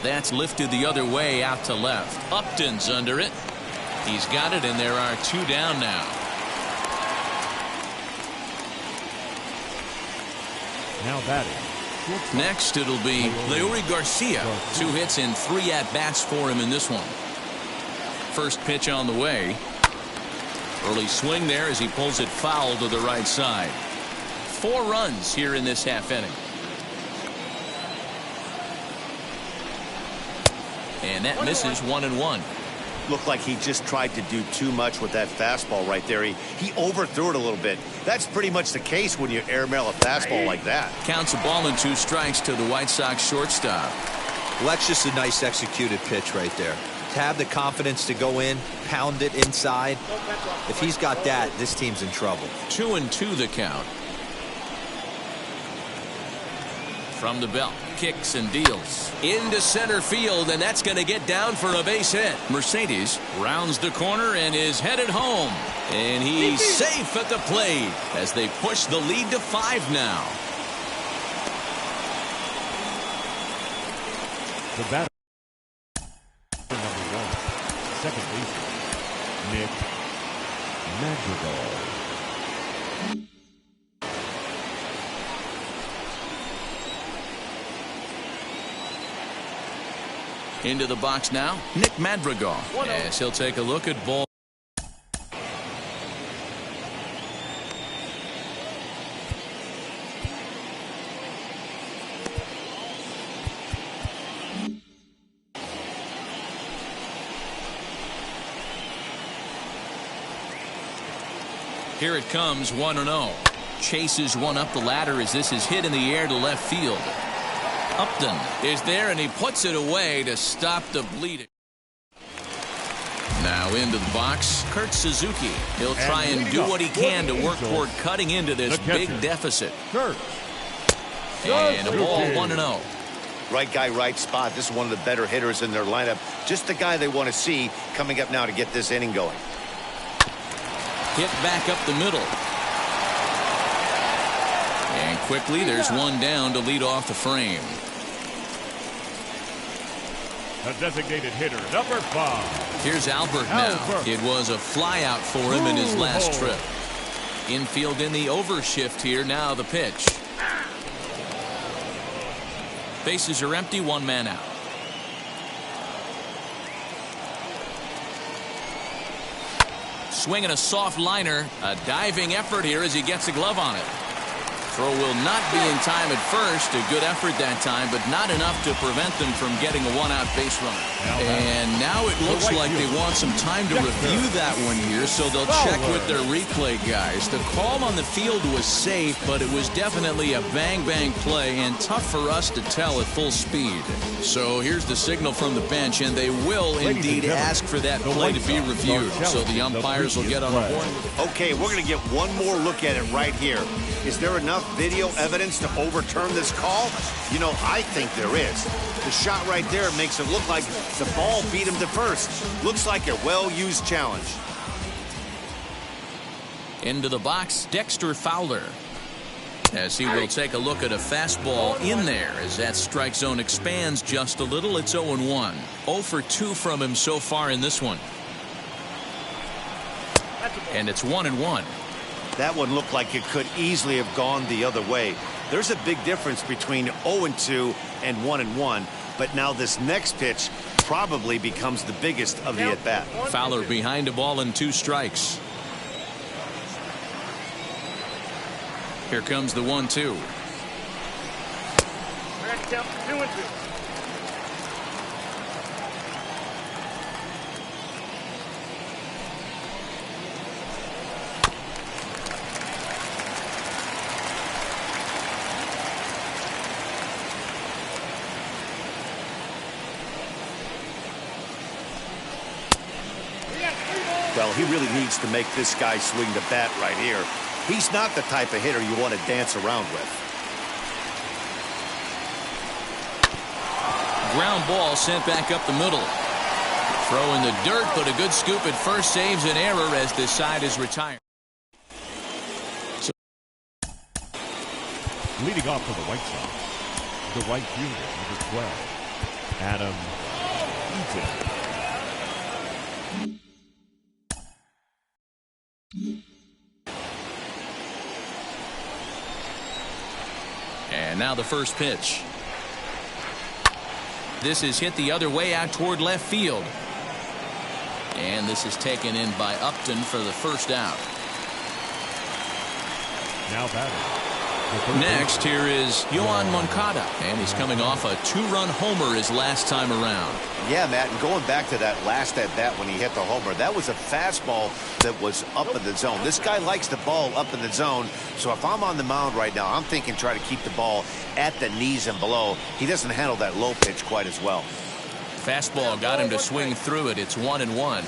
That's lifted the other way out to left. Upton's under it. He's got it, and there are 2 down now. Now batting. Next, it'll be Leori Garcia. 2 hits and 3 at-bats for him in this one. First pitch on the way. Early swing there as he pulls it foul to the right side. 4 runs here in this half inning. And that misses 1-1. Looked like he just tried to do too much with that fastball right there. He overthrew it a little bit. That's pretty much the case when you airmail a fastball like that. Counts a ball and 2 strikes to the White Sox shortstop. Well, that's just a nice executed pitch right there. To have the confidence to go in, pound it inside. If he's got that, this team's in trouble. 2-2 the count. From the belt, kicks and deals into center field, and that's going to get down for a base hit. Mercedes rounds the corner and is headed home, and he's safe at the plate as they push the lead to 5 now. The batter, number 1, second baseman, Nick Madrigal. Into the box now, Nick Madrigal, as he'll take a look at ball. Here it comes, 1-0. Chases one up the ladder as this is hit in the air to left field. Upton is there, and he puts it away to stop the bleeding. Now into the box, Kurt Suzuki. He'll try and do what he can to work toward cutting into this big deficit. And a ball, 1-0. Right guy, right spot. This is one of the better hitters in their lineup. Just the guy they want to see coming up now to get this inning going. Hit back up the middle. And quickly, there's one down to lead off the frame. A designated hitter, number 5. Here's Albert now. It was a fly out for him in his last trip. Infield in the overshift here. Now the pitch. Bases are empty. 1 man out. Swinging a soft liner. A diving effort here as he gets a glove on it. Throw will not be in time at first. A good effort that time, but not enough to prevent them from getting a one-out base runner. And now it looks like they want some time to review that one here, so they'll check with their replay guys. The call on the field was safe, but it was definitely a bang-bang play and tough for us to tell at full speed. So here's the signal from the bench, and they will indeed ask for that play to be reviewed. So the umpires will get on the horn. Okay, we're going to get one more look at it right here. Is there enough video evidence to overturn this call? You know, I think there is. The shot right there makes it look like the ball beat him to first. Looks like a well-used challenge. Into the box, Dexter Fowler. As he will take a look at a fastball in there as that strike zone expands just a little. It's 0-1. 0 for 2 from him so far in this one. And it's 1-1. That one looked like it could easily have gone the other way. There's a big difference between 0-2 and 1-1, but now this next pitch probably becomes the biggest of the at-bat. Fowler behind a ball and 2 strikes. Here comes the 1-2. Well, he really needs to make this guy swing the bat right here. He's not the type of hitter you want to dance around with. Ground ball sent back up the middle. Throw in the dirt, but a good scoop at first saves an error as this side is retired. Leading off for the White Sox, the right fielder, number 12, Adam Eaton. And now the first pitch. This is hit the other way out toward left field. And this is taken in by Upton for the first out. Now batting. Next, here is Johan Monkatta, and he's coming off a 2-run homer his last time around. Yeah, Matt, and going back to that last at-bat when he hit the homer, that was a fastball that was up in the zone. This guy likes the ball up in the zone, so if I'm on the mound right now, I'm thinking try to keep the ball at the knees and below. He doesn't handle that low pitch quite as well. Fastball got him to swing through it. It's 1-1.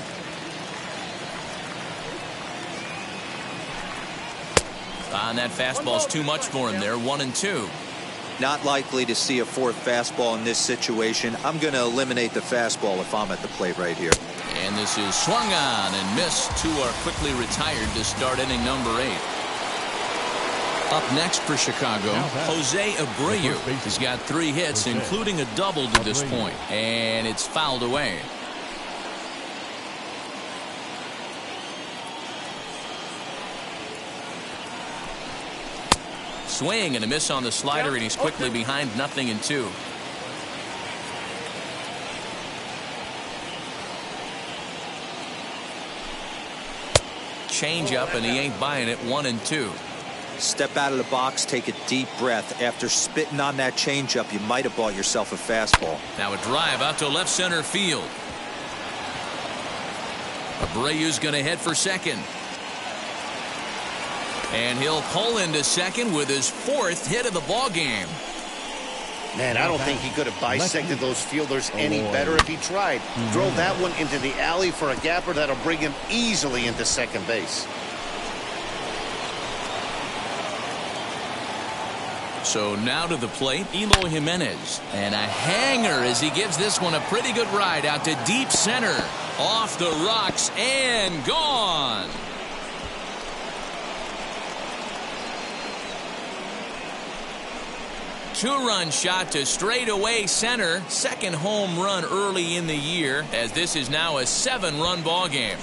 And that fastball's too much for him there. 1-2. Not likely to see a fourth fastball in this situation. I'm going to eliminate the fastball if I'm at the plate right here. And this is swung on and missed. 2 are quickly retired to start inning number 8. Up next for Chicago, Jose Abreu. He's got 3 hits, including a double to this point, and it's fouled away. Swing and a miss on the slider, and he's quickly behind 0-2. Change up, and he ain't buying it. 1-2. Step out of the box, take a deep breath. After spitting on that changeup, you might have bought yourself a fastball. Now a drive out to left center field. Abreu's going to head for second. And he'll pull into second with his 4th hit of the ball game. Man, I don't think he could have bisected those fielders any better if he tried. Drove that one into the alley for a gapper that'll bring him easily into second base. So now to the plate, Eloy Jimenez. And a hanger as he gives this one a pretty good ride out to deep center. Off the rocks and gone. Two-run shot to straightaway center. Second home run early in the year, as this is now a 7-run ball game.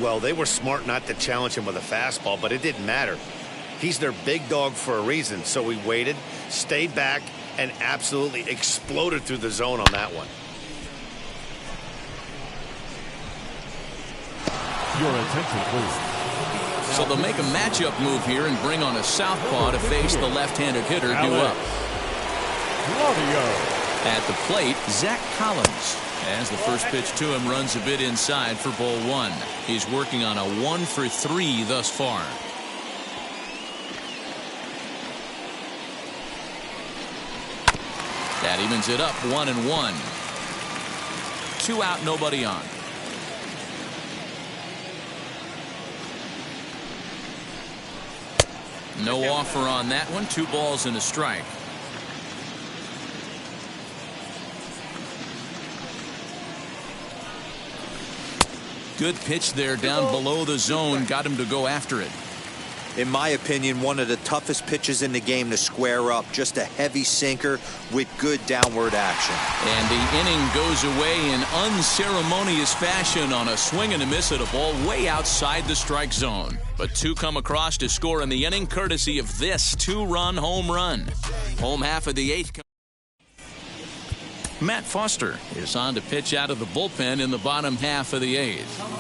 Well, they were smart not to challenge him with a fastball, but it didn't matter. He's their big dog for a reason, so he waited, stayed back, and absolutely exploded through the zone on that one. Your attention, please. So they'll make a matchup move here and bring on a southpaw to face the left-handed hitter due up. At the plate, Zach Collins. As the first pitch to him runs a bit inside for ball one. He's working on a 1-for-3 thus far. That evens it up 1-1. 2 out, nobody on. No offer on that one. 2 balls and a strike. Good pitch there down below the zone. Got him to go after it. In my opinion, one of the toughest pitches in the game to square up. Just a heavy sinker with good downward action. And the inning goes away in unceremonious fashion on a swing and a miss at a ball way outside the strike zone. But 2 come across to score in the inning courtesy of this 2-run home run. Home half of the 8th. Matt Foster is on to pitch out of the bullpen in the bottom half of the 8th.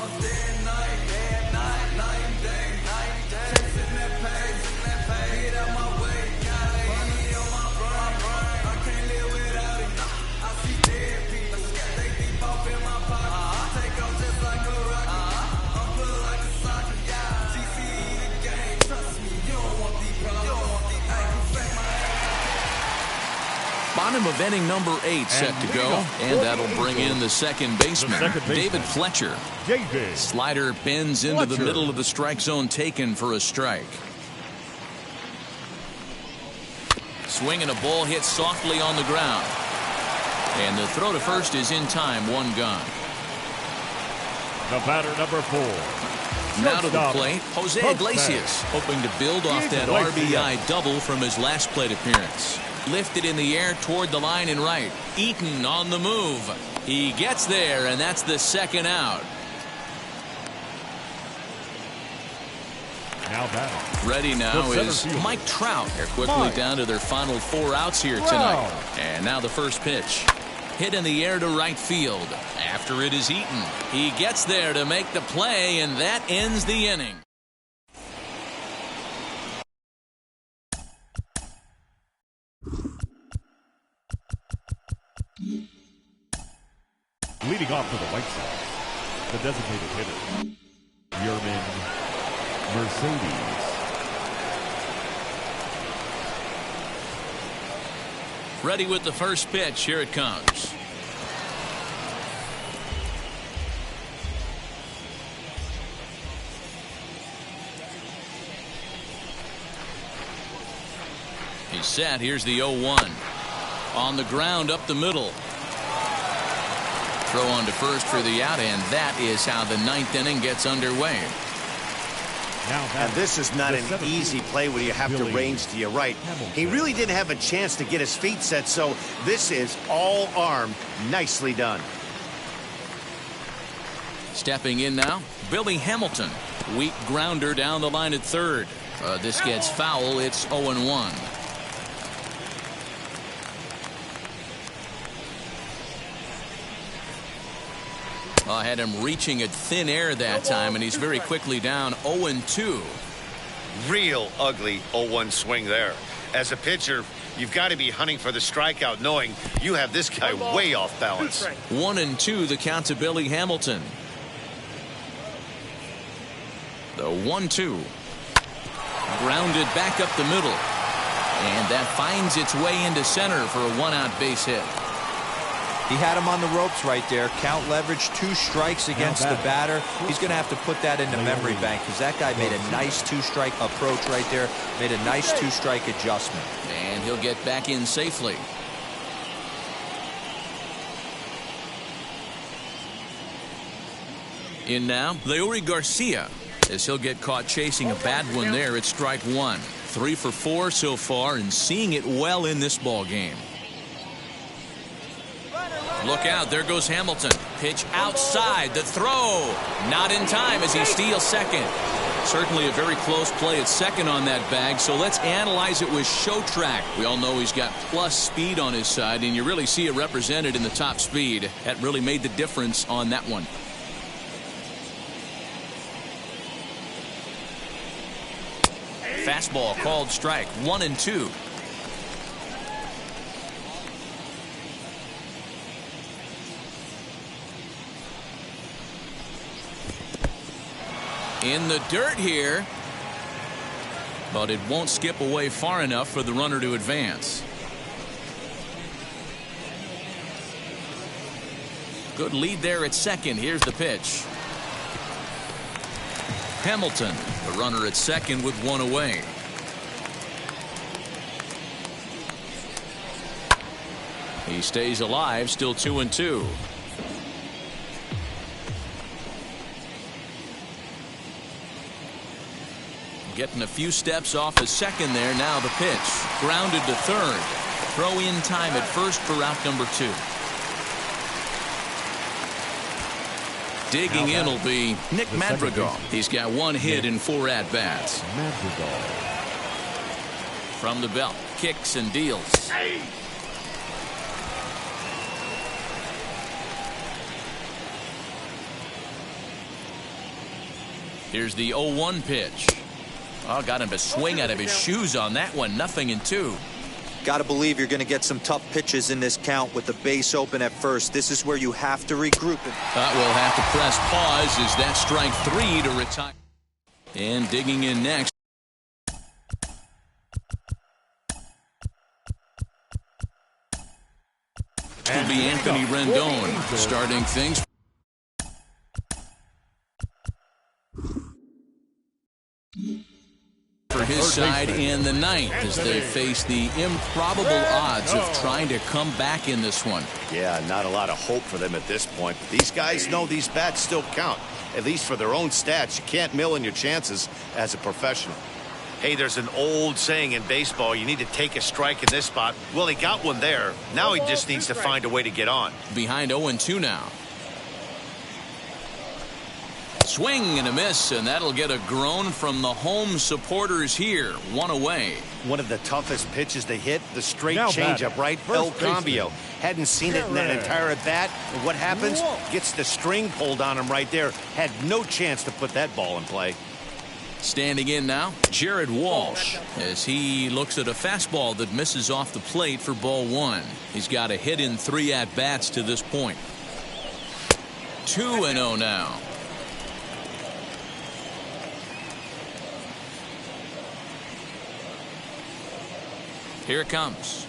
Bottom of inning number 8 set to go, and that'll bring in the second baseman, David Fletcher. Slider bends into the middle of the strike zone, taken for a strike. Swing and a ball hit softly on the ground. And the throw to first is in time, 1 gone. The batter, number 4. Now to the plate, Jose Iglesias, hoping to build off that RBI double from his last plate appearance. Lifted in the air toward the line and right. Eaton on the move. He gets there, and that's the second out. Now batting. Ready now is Mike Trout. They're quickly down to their final 4 outs here tonight. And now the first pitch. Hit in the air to right field. After it is Eaton. He gets there to make the play, and that ends the inning. Leading off for the White Sox, the designated hitter, Yerman Mercedes. Ready with the first pitch. Here it comes. He's set. Here's the 0-1. On the ground up the middle. Throw on to first for the out, and that is how the 9th inning gets underway. And this is not an easy play when you have to range to your right. He really didn't have a chance to get his feet set, so this is all arm. Nicely done. Stepping in now, Billy Hamilton. Weak grounder down the line at third. This gets foul. It's 0-1. Had him reaching at thin air that time, and he's very quickly down 0-2. Real ugly 0-1 swing there. As a pitcher, you've got to be hunting for the strikeout, knowing you have this guy way off balance. 1-2 the count to Billy Hamilton. The 1-2. Grounded back up the middle. And that finds its way into center for a 1-out base hit. He had him on the ropes right there. Count leverage, 2 strikes against the batter. He's going to have to put that in the memory bank because that guy made a nice 2-strike approach right there. Made a nice 2-strike adjustment. And he'll get back in safely. In now, Leori Garcia, as he'll get caught chasing a bad one there at strike 1. 3 for 4 so far, and seeing it well in this ball game. Look out, there goes Hamilton. Pitch outside, the throw. Not in time as he steals second. Certainly a very close play at second on that bag, so let's analyze it with show track. We all know he's got plus speed on his side, and you really see it represented in the top speed. That really made the difference on that one. Fastball called strike 1-2. In the dirt here, but it won't skip away far enough for the runner to advance. Good lead there at second. Here's the pitch. Hamilton, the runner at second with one away. He stays alive, still 2-2. Getting a few steps off the second there. Now the pitch. Grounded to third. Throw in time at first for out number 2. Digging in will be Nick Madrigal. He's got 1 hit in 4 at-bats. From the belt. Kicks and deals. Here's the 0-1 pitch. Oh, got him to swing out of his shoes on that one. 0-2. Got to believe you're going to get some tough pitches in this count with the base open at first. This is where you have to regroup it. We'll have to press pause as that strike 3 to retire. And digging in next. Will be Anthony Rendon starting things. For his side in the 9th as they face the improbable odds of trying to come back in this one. Yeah, not a lot of hope for them at this point. But these guys know these bats still count, at least for their own stats. You can't mill in your chances as a professional. Hey, there's an old saying in baseball, you need to take a strike in this spot. Well, he got one there. Now he just needs to find a way to get on. Behind 0-2 now. Swing and a miss, and that'll get a groan from the home supporters here. 1 away. One of the toughest pitches to hit, the straight changeup, right? El Cambio. Hadn't seen it in that entire at bat. And what happens? Gets the string pulled on him right there. Had no chance to put that ball in play. Standing in now, Jared Walsh, as he looks at a fastball that misses off the plate for ball 1. He's got a hit in 3 at-bats to this point. 2-0 now. Here it comes.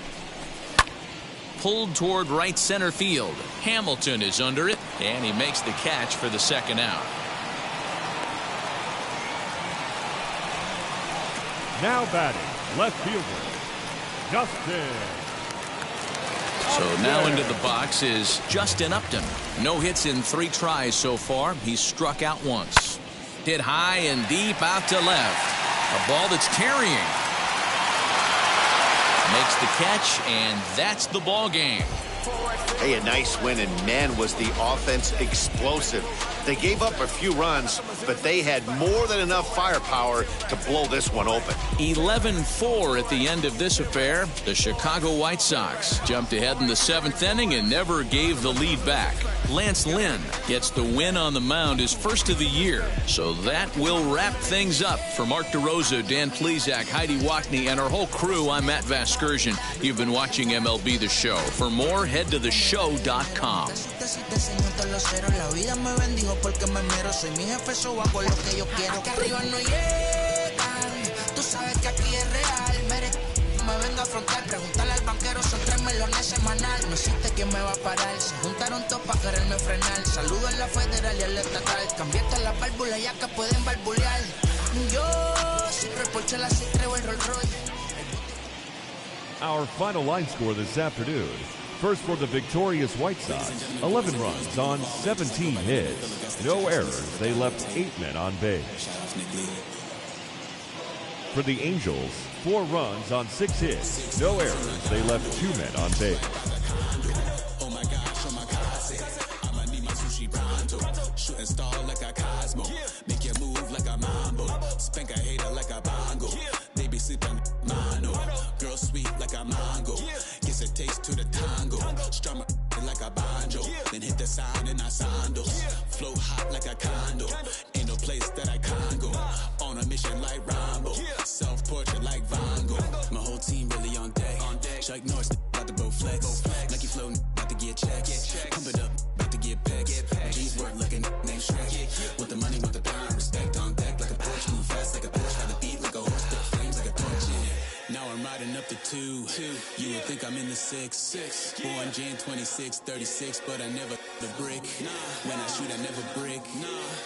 Pulled toward right center field. Hamilton is under it, and he makes the catch for the second out. Now batting, left fielder, Justin. So now into the box is Justin Upton. No hits in 3 tries so far. He's struck out once. Hit high and deep out to left. A ball that's carrying. Makes the catch, and that's the ball game. Hey, a nice win, and man, was the offense explosive. They gave up a few runs, but they had more than enough firepower to blow this one open. 11-4 at the end of this affair. The Chicago White Sox jumped ahead in the 7th inning and never gave the lead back. Lance Lynn gets the win on the mound, his first of the year. So that will wrap things up. For Mark DeRosa, Dan Plesac, Heidi Wackney, and our whole crew, I'm Matt Vasgersian. You've been watching MLB The Show. For more, head to theshow.com. Porque me miro, soy mi jefe, so hago lo que yo quiero. Acá arriba no llegan, tú sabes que aquí es real. Me vengo a afrontar, preguntarle al banquero, son 3 melones semanal. No existe quien me va a parar, se juntaron todos para quererme frenar. Saludo en la federal y en la estatal, cambiaste la válvula ya que pueden barbulear. Yo siempre por la si traigo el Rolls Royce. Our final line score this afternoon. First for the victorious White Sox, 11 runs on 17 hits. No errors. They left 8 men on base. For the Angels, 4 runs on 6 hits. No errors. They left 2 men on base. Shooting star like a Cosmo. Make you move like a mambo. Spank a hater like a bongo. They be sleeping mano. Girl sweet like a mango. Gives a taste to the tango. Strum like a banjo. Then hit the sound in our sandals. Flow hot like a condo. Ain't no place that I can't go. On a mission like Rambo. Self You would think I'm in the 6. Born Jan 26, 36, but I never the brick. When I shoot, I never brick.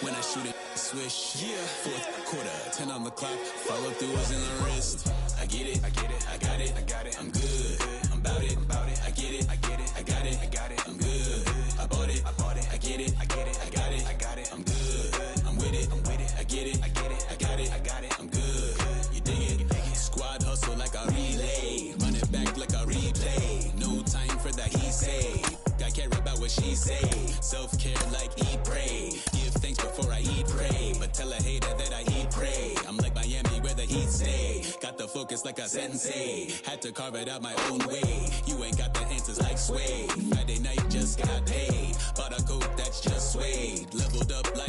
When I shoot it, swish. Fourth quarter, 10 on the clock. Follow through was in the wrist. I get it, I got it, I'm good. I'm about it, I get it, I got it, I'm good. I bought it, I get it, I got it, I'm good. I'm with it, I get it, I got it, I'm good. You dig it? Squad hustle like a relay. Run it back like a replay. No time for that he say. I care about what she say. Self-care like eat, pray. Give thanks before I eat, pray. But tell a hater that I eat, pray. I'm like Miami where the heat stay. Got the focus like a sensei. Had to carve it out my own way. You ain't got the answers like Sway. Friday night just got paid. Bought a coat that's just suede. Leveled up like